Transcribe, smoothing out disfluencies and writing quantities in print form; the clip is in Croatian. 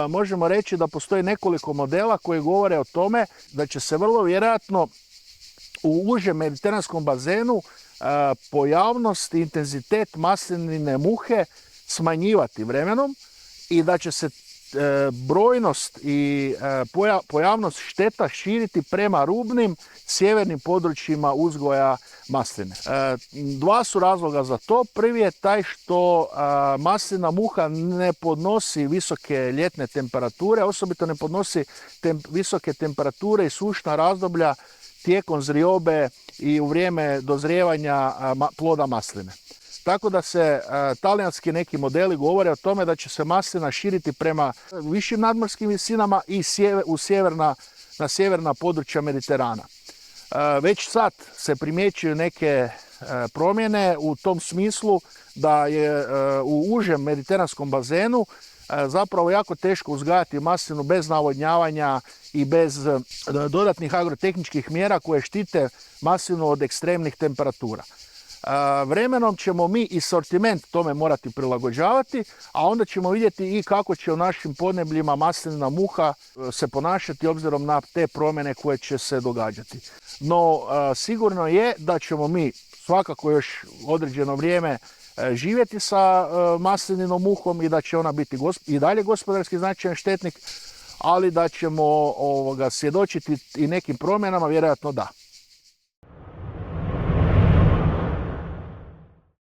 možemo reći da postoji nekoliko modela koji govore o tome da će se vrlo vjerojatno u užem mediteranskom bazenu pojavnost i intenzitet maslinine muhe smanjivati vremenom i da će se brojnost i pojavnost šteta širiti prema rubnim sjevernim područjima uzgoja masline. Dva su razloga za to. Prvi je taj što maslina muha ne podnosi visoke ljetne temperature, osobito ne podnosi visoke temperature i sušna razdoblja tijekom zriobe i u vrijeme dozrijevanja ploda masline. Tako da se talijanski neki modeli govore o tome da će se maslina širiti prema višim nadmorskim visinama i na sjeverna područja Mediterana. Već sad se primjećuju neke promjene u tom smislu da je u užem mediteranskom bazenu zapravo jako teško uzgajati maslinu bez navodnjavanja i bez dodatnih agrotehničkih mjera koje štite maslinu od ekstremnih temperatura. Vremenom ćemo mi i sortiment tome morati prilagođavati, a onda ćemo vidjeti i kako će u našim podnebljima maslinina muha se ponašati obzirom na te promjene koje će se događati. No, sigurno je da ćemo mi svakako još određeno vrijeme živjeti sa maslininom muhom i da će ona biti i dalje gospodarski značajan štetnik, ali da ćemo svjedočiti i nekim promjenama, vjerojatno da.